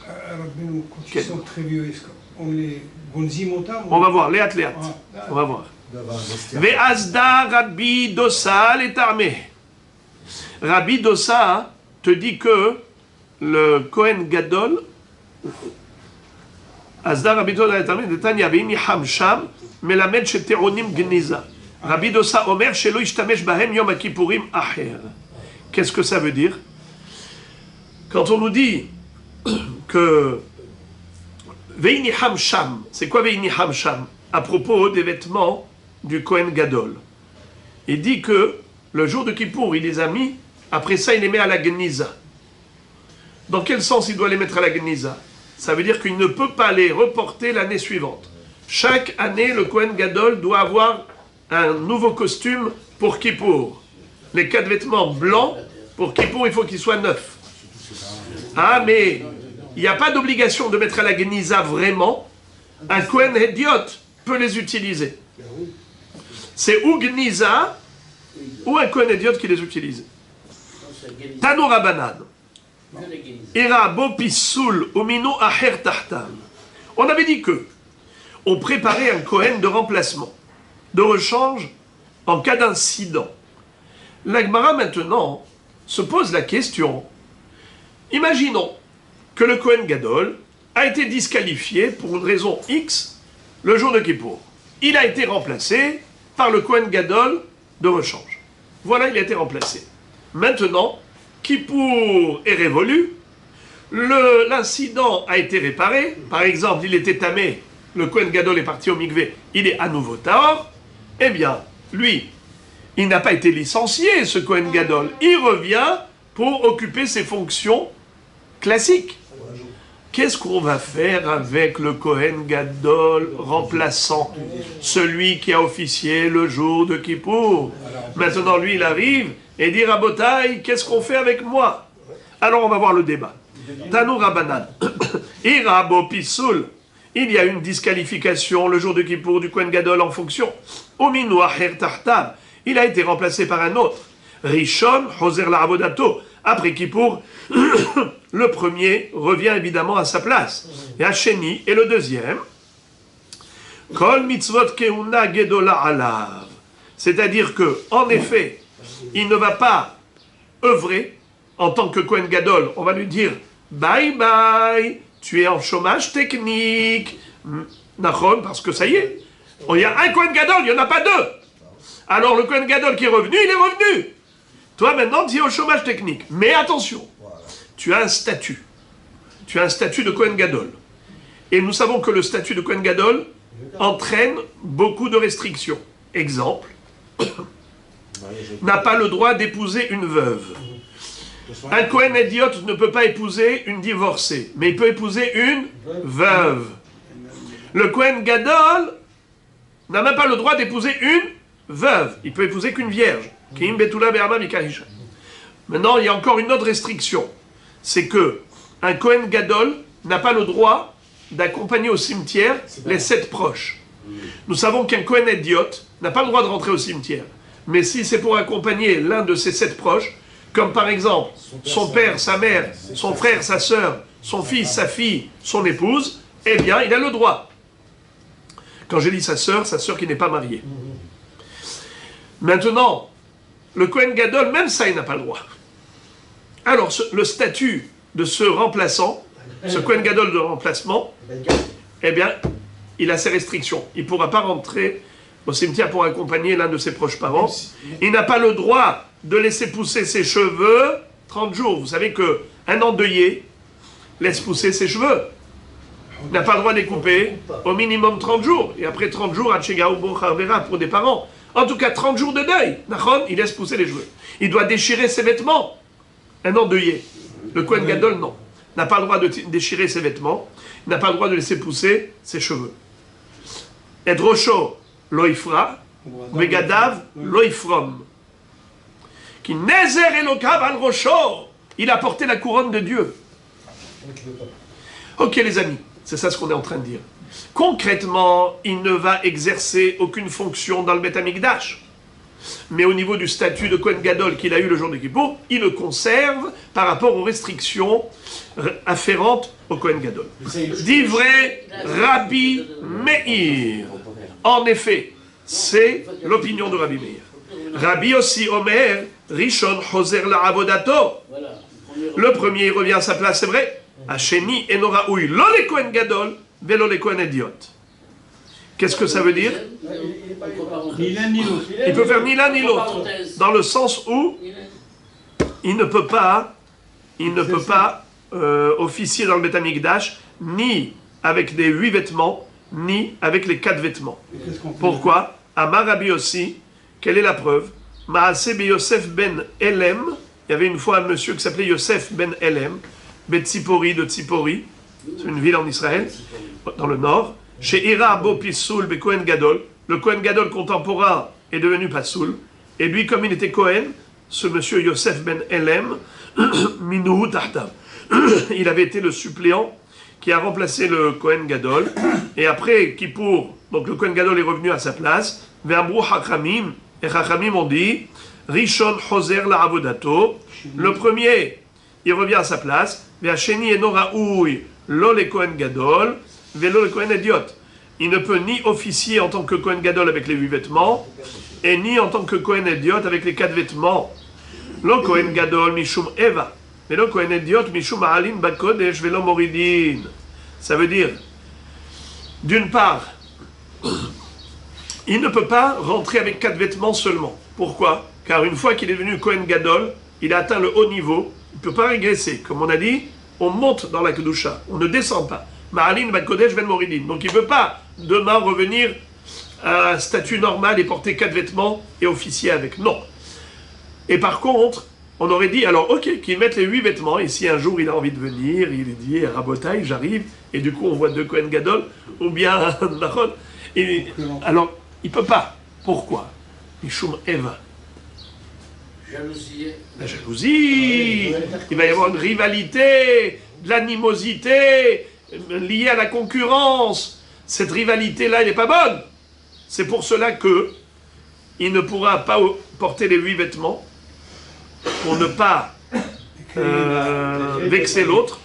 Quand ils sont très vieux, on les gonzim autant? On va voir, léat. On va voir. Ve'azda Rabbi Dossa letarmeh. Rabbi Dossa te dit que le Kohen Gadol, Azda Rabbi Dossa letarmeh, Netanya ve'ini hamsham, melamed sheteronim gniza. Rabbi Dossa omer shelo ishtamesh bahem yom HaKippurim acher. Qu'est-ce que ça veut dire? Quand on nous dit que ve'ini hamsham, c'est quoi ve'ini hamsham? À propos des vêtements du Kohen Gadol. Il dit que le jour de Kippour, il les a mis, après ça, il les met à la Geniza. Dans quel sens il doit les mettre à la Geniza? Ça veut dire qu'il ne peut pas les reporter l'année suivante. Chaque année, le Kohen Gadol doit avoir un nouveau costume pour Kippour. Les 4 vêtements blancs, pour Kippour, il faut qu'ils soient neufs. Ah, mais il n'y a pas d'obligation de mettre à la Geniza vraiment. Un Kohen Hédiot peut les utiliser. C'est ou Geniza, ou un Kohen Hédiot qui les utilise. Tano Rabanan. Ira bo pisoul uminu aher tahtam. On avait dit que on préparait un Kohen de remplacement, de rechange en cas d'incident. La Gemara maintenant se pose la question. Imaginons que le Kohen Gadol a été disqualifié pour une raison X le jour de Kippour. Il a été remplacé par le Kohen Gadol de rechange. Voilà, il a été remplacé. Maintenant, Kippour est révolu, l'incident a été réparé, par exemple, il était tamé, le Kohen Gadol est parti au mikvé, il est à nouveau tahor, eh bien, lui, il n'a pas été licencié, ce Kohen Gadol, il revient pour occuper ses fonctions classiques. Qu'est-ce qu'on va faire avec le Kohen Gadol remplaçant celui qui a officié le jour de Kippour? Maintenant, lui, il arrive et dit Rabotai, qu'est-ce qu'on fait avec moi? Alors, on va voir le débat. Tanou Rabanan. Irabo Pisoul. Il y a une disqualification le jour de Kippour du Kohen Gadol en fonction. Ominu Aher Tahtav. Il a été remplacé par un autre. Rishon Hoser La'avodato. Après Kippour, le premier revient évidemment à sa place. Et Hacheni est le deuxième. Kol mitzvot keuna gedola alav. C'est-à-dire que, en effet, il ne va pas œuvrer en tant que Kohen Gadol. On va lui dire bye bye, tu es en chômage technique. Nachon, parce que ça y est, il y a un Kohen Gadol, il n'y en a pas deux. Alors le Kohen Gadol qui est revenu, il est revenu. Toi maintenant, tu es au chômage technique. Mais attention, tu as un statut. Tu as un statut de Kohen Gadol. Et nous savons que le statut de Kohen Gadol entraîne beaucoup de restrictions. Exemple, n'a pas le droit d'épouser une veuve. Un Kohen Hédiot ne peut pas épouser une divorcée, mais il peut épouser une veuve. Le Kohen Gadol n'a même pas le droit d'épouser une veuve. Il peut épouser qu'une vierge. Maintenant, il y a encore une autre restriction. C'est que un Kohen Gadol n'a pas le droit d'accompagner au cimetière les 7 proches. Nous savons qu'un Kohen Hédiot n'a pas le droit de rentrer au cimetière. Mais si c'est pour accompagner l'un de ses 7 proches, comme par exemple son père, sa mère, son frère, sa sœur, son fils, sa fille, son épouse, eh bien, il a le droit. Quand j'ai dit sa sœur qui n'est pas mariée. Maintenant, le Kohen Gadol, même ça, il n'a pas le droit. Alors, le statut de ce remplaçant, ce Kohen Gadol de remplacement, eh bien, il a ses restrictions. Il ne pourra pas rentrer au cimetière pour accompagner l'un de ses proches parents. Il n'a pas le droit de laisser pousser ses cheveux 30 jours. Vous savez qu'un endeuillé laisse pousser ses cheveux. Il n'a pas le droit de les couper au minimum 30 jours. Et après 30 jours, pour des parents. En tout cas, 30 jours de deuil. Il laisse pousser les cheveux. Il doit déchirer ses vêtements. Un endeuillé. Le Kohen Gadol, non. N'a pas le droit de déchirer ses vêtements. Il n'a pas le droit de laisser pousser ses cheveux. Et Drosho, loifra, Vegadav, loifrom. Qui nezer elokav al rosho. Il a porté la couronne de Dieu. Ok, les amis, c'est ça ce qu'on est en train de dire. Concrètement, il ne va exercer aucune fonction dans le Beth Amikdash. Mais au niveau du statut de Kohen Gadol qu'il a eu le jour de Kippour, il le conserve par rapport aux restrictions afférentes au Kohen Gadol. Divrei Rabbi Meir. En effet, c'est l'opinion de Rabbi Meir. Rabbi aussi Omer, Rishon Hoser La'avodato. Le premier revient à sa place, c'est vrai. Hacheni Enoraoui, lo le Kohen Gadol, velo le Kohen Hédiot. Qu'est-ce que ça veut dire? Ni l'un ni l'autre. Il peut faire ni l'un ni l'autre. Dans le sens où il ne peut pas officier dans le Beth Amikdash ni avec les 8 vêtements, ni avec les 4 vêtements. Pourquoi? Amar Rabbi Yossi, quelle est la preuve? Maaseh be Yosef ben Elem, il y avait une fois un monsieur qui s'appelait Yosef ben Elem, Betzipori de Tzipori, c'est une ville en Israël, dans le nord, chez Ira Abo Pisoul be Kohen Gadol, le Kohen Gadol contemporain est devenu Pasoul, et lui, comme il était Kohen, ce monsieur Yosef ben Elem, Minou Tahtav, il avait été le suppléant qui a remplacé le Kohen Gadol, et après Kippour, donc le Kohen Gadol est revenu à sa place, Ve'amru Chachamim, et Chachamim ont dit, Rishon Hoser la Avodato, le premier, il revient à sa place, Ve'asheni eno raoui, lo le Kohen Gadol, ve'lo le Kohen Idiot. Il ne peut ni officier en tant que Kohen Gadol avec les 8 vêtements, et ni en tant que Kohen Idiot avec les 4 vêtements. Lo Kohen Gadol mishum Eva, mais le Kohen Idiot mishum Ma'alin Bakodesh ve'lo Moridin. Ça veut dire, d'une part, il ne peut pas rentrer avec 4 vêtements seulement. Pourquoi? Car une fois qu'il est devenu Kohen Gadol, il a atteint le haut niveau, il ne peut pas régresser. Comme on a dit, on monte dans la Kedusha, on ne descend pas. Ma'alin Bakodesh ve'lo Moridin. Donc il ne peut pas demain revenir à un statut normal et porter 4 vêtements et officier avec. Non. Et par contre, on aurait dit, alors ok, qu'il mette les 8 vêtements, et si un jour il a envie de venir, il dit, Rabotai, j'arrive, et du coup on voit 2 Kohen Gadol, ou bien Nahon, alors il peut pas. Pourquoi? Mishum Eva. Jalousie. La jalousie, il va y avoir une rivalité, de l'animosité, liée à la concurrence. Cette rivalité-là, elle n'est pas bonne. C'est pour cela que il ne pourra pas porter les 8 vêtements, pour ne pas vexer l'autre,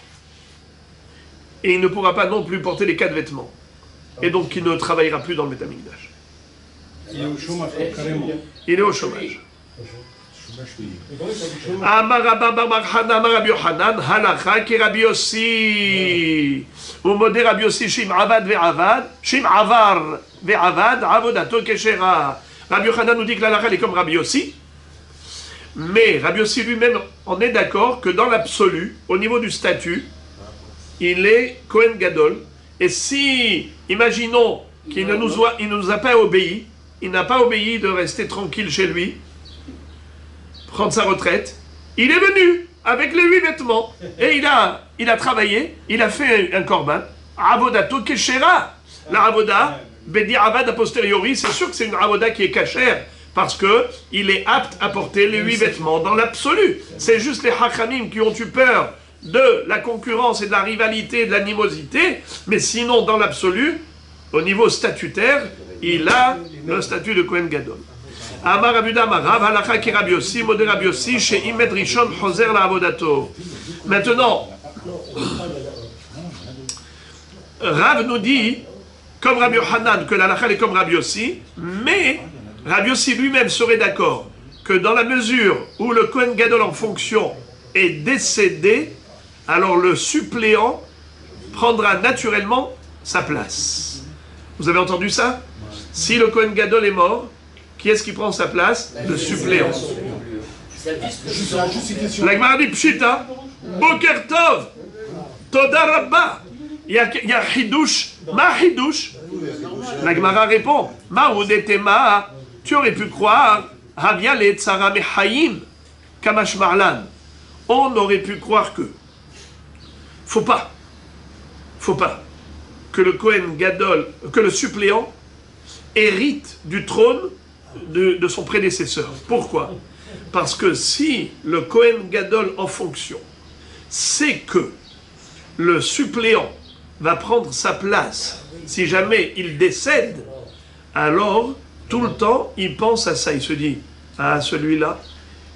et il ne pourra pas non plus porter les 4 vêtements. Et donc il ne travaillera plus dans le Beth Amikdash. Il est au chômage, carrément. Il est au chômage. Amar Rabba bar Hanan, Amar Rabbi Yochanan, halacha ki Rabbi Yossi. Umodé Rabbi Yossi, shim avad ve'avad, shim avar ve'avad, avodato keshera. Rabbi Yochanan nous dit que la halakha est comme Rabbi Yossi. Mais Rabbi Yossi lui-même en est d'accord que dans l'absolu, au niveau du statut, il est Kohen Gadol. Et si, imaginons qu'il ne nous a pas obéi, il n'a pas obéi de rester tranquille chez lui, prendre sa retraite, il est venu avec les 8 vêtements et il a travaillé, il a fait un korban, avodato keshera. La avoda, bedi avad a posteriori, c'est sûr que c'est une avoda qui est cachère, parce que il est apte à porter les 8 vêtements dans l'absolu. C'est juste les hachamim qui ont eu peur de la concurrence et de la rivalité, de l'animosité, mais sinon, dans l'absolu, au niveau statutaire, il a le statut de Kohen Gadol. Amar Abuda Marav, halakha ki Rabbi Yossi, modé Rabbi Yossi, chez Imed Rishon, Hoser la avodato. Maintenant, Rav nous dit, comme Rabbi Yochanan, que la halakha est comme Rabbi Yossi, mais Rabbi Yossi lui-même serait d'accord que dans la mesure où le Kohen Gadol en fonction est décédé, alors le suppléant prendra naturellement sa place. Vous avez entendu ça? Si le Kohen Gadol est mort, qui est-ce qui prend sa place? Le suppléant. La Gemara dit Pshita, Boker Tov, Toda Rabba. Il y a Hidush, Ma Hidush. La Gemara répond, Ma Udetema, tu aurais pu croire, Havia le Tzara Mechayim, Kamash Marlan. On aurait pu croire que. Faut pas que le Kohen Gadol, que le suppléant hérite du trône de son prédécesseur. Pourquoi? Parce que si le Kohen Gadol en fonction sait que le suppléant va prendre sa place si jamais il décède, alors tout le temps il pense à ça, il se dit, ah celui-là,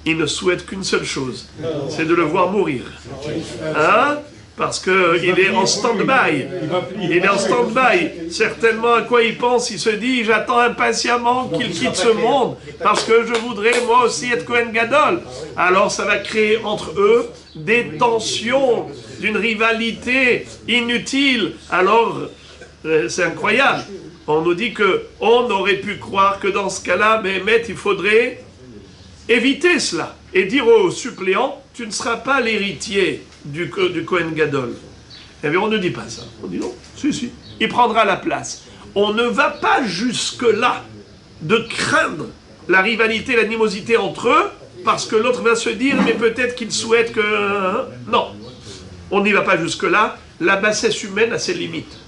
il ne souhaite qu'une seule chose, c'est de le voir mourir. Hein? Parce qu'il est en stand-by. Il est en stand-by. Certainement à quoi il pense, il se dit, j'attends impatiemment qu'il quitte ce monde, parce que je voudrais moi aussi être Kohen Gadol. Alors ça va créer entre eux des tensions, d'une rivalité inutile. Alors, c'est incroyable. On nous dit qu'on aurait pu croire que dans ce cas-là, mais il faudrait éviter cela et dire au suppléant, tu ne seras pas l'héritier du Kohen Gadol. Eh bien, on ne dit pas ça. On dit non, si, il prendra la place. On ne va pas jusque-là de craindre la rivalité, l'animosité entre eux, parce que l'autre va se dire, mais peut-être qu'il souhaite que... Non, on n'y va pas jusque-là. La bassesse humaine a ses limites.